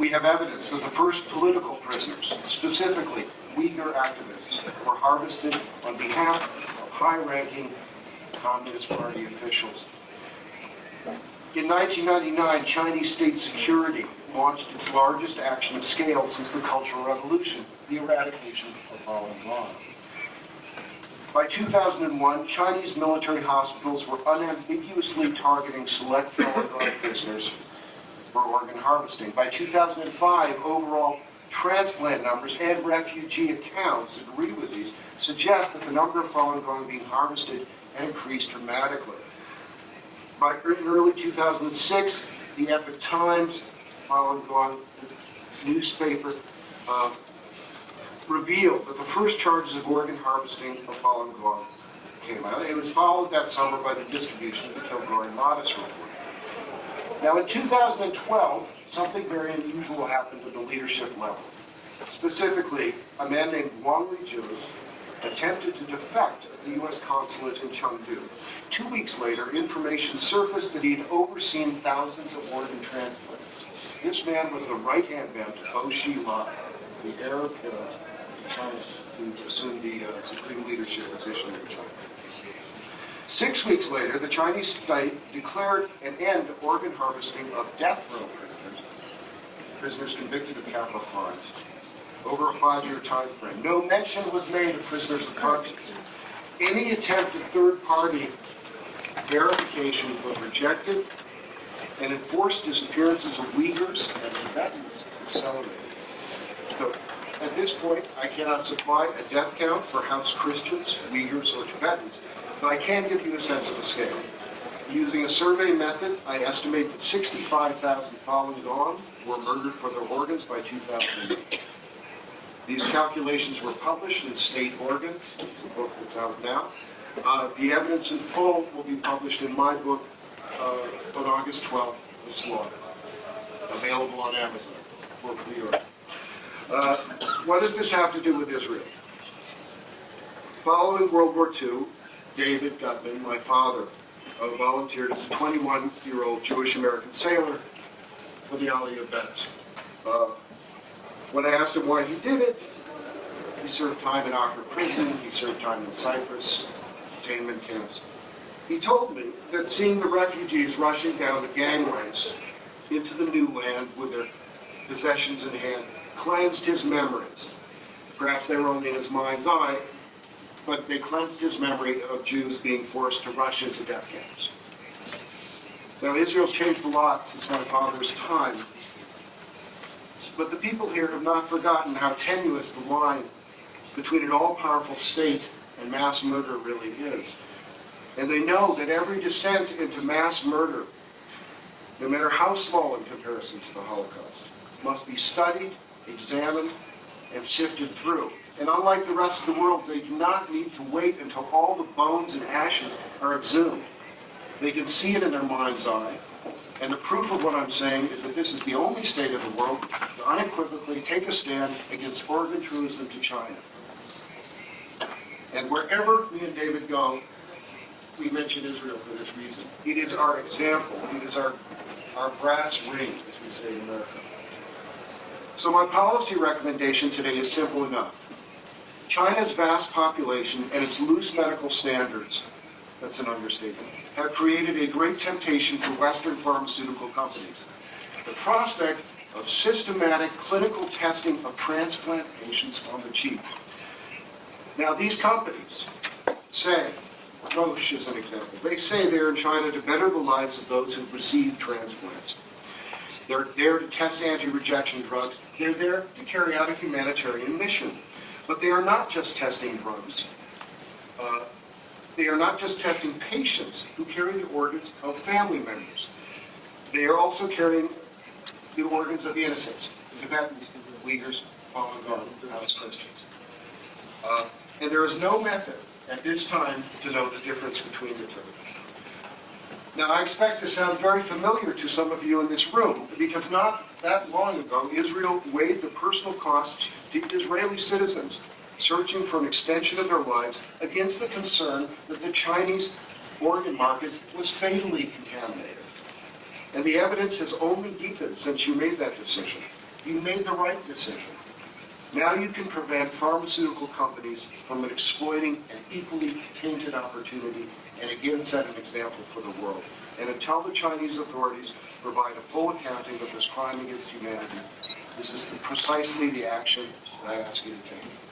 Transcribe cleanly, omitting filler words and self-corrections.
we have evidence that the first political prisoners, specifically Uyghur activists, were harvested on behalf of high-ranking Communist Party officials. In 1999, Chinese state security launched its largest action of scale since the Cultural Revolution, the eradication of Falun Gong. By 2001, Chinese military hospitals were unambiguously targeting select Falun Gong prisoners for organ harvesting. By 2005, overall transplant numbers and refugee accounts agree with these, suggest that the number of Falun Gong being harvested had increased dramatically. In early 2006, the Epoch Times Falun Gong newspaper revealed that the first charges of organ harvesting of Falun Gong came out. It was followed that summer by the distribution of the Kilgore Modest report. Now, in 2012, something very unusual happened at the leadership level. Specifically, a man named Wang Lijun attempted to defect at the U.S. consulate in Chengdu. 2 weeks later, information surfaced that he'd overseen thousands of organ transplants. This man was the right-hand man to Bo Xilai, the heir apparent to China, to assume the supreme leadership position in China. 6 weeks later, the Chinese state declared an end to organ harvesting of death row prisoners convicted of capital crimes, over a 5-year time frame. No mention was made of prisoners of conscience. Any attempt at third-party verification was rejected, and enforced disappearances of Uyghurs and Tibetans accelerated. So, at this point, I cannot supply a death count for house Christians, Uyghurs, or Tibetans, but I can give you a sense of the scale. Using a survey method, I estimate that 65,000 Falun Gong were murdered for their organs by 2008. These calculations were published in State Organs. It's a book that's out now. The evidence in full will be published in my book on August 12th, The Slaughter, available on Amazon for pre-order. What does this have to do with Israel? Following World War II, David Gutmann, my father, volunteered as a 21-year-old Jewish-American sailor for the Aliyah Bets. When I asked him why he did it, he served time in Accra prison, he served time in Cyprus, detainment camps. He told me that seeing the refugees rushing down the gangways into the new land with their possessions in hand cleansed his memories. Perhaps they were only in his mind's eye, but they cleansed his memory of Jews being forced to rush into death camps. Now, Israel's changed a lot since my father's time, but the people here have not forgotten how tenuous the line between an all-powerful state and mass murder really is. And they know that every descent into mass murder, no matter how small in comparison to the Holocaust, must be studied, examined, and sifted through. And unlike the rest of the world, they do not need to wait until all the bones and ashes are exhumed. They can see it in their mind's eye. And the proof of what I'm saying is that this is the only state of the world to unequivocally take a stand against organ tourism to China. And wherever me and David go, we mention Israel for this reason. It is our example. It is our brass ring, as we say in America. So my policy recommendation today is simple enough. China's vast population and its loose medical standards, that's an understatement, have created a great temptation for Western pharmaceutical companies. The prospect of systematic clinical testing of transplant patients on the cheap. Now, these companies say, Roche is an example, they say they're in China to better the lives of those who've received transplants. They're there to test anti-rejection drugs. They're there to carry out a humanitarian mission. But they are not just testing drugs. They are not just testing patients who carry the organs of family members. They are also carrying the organs of the innocents, the Tibetans, the Uyghurs, Falun Gong, house Christians. And there is no method at this time to know the difference between the two. Now, I expect this sounds very familiar to some of you in this room, because not that long ago, Israel weighed the personal costs to Israeli citizens searching for an extension of their lives against the concern that the Chinese organ market was fatally contaminated. And the evidence has only deepened since you made that decision. You made the right decision. Now you can prevent pharmaceutical companies from exploiting an equally tainted opportunity and again set an example for the world. And until the Chinese authorities provide a full accounting of this crime against humanity, this is precisely the action that I ask you to take.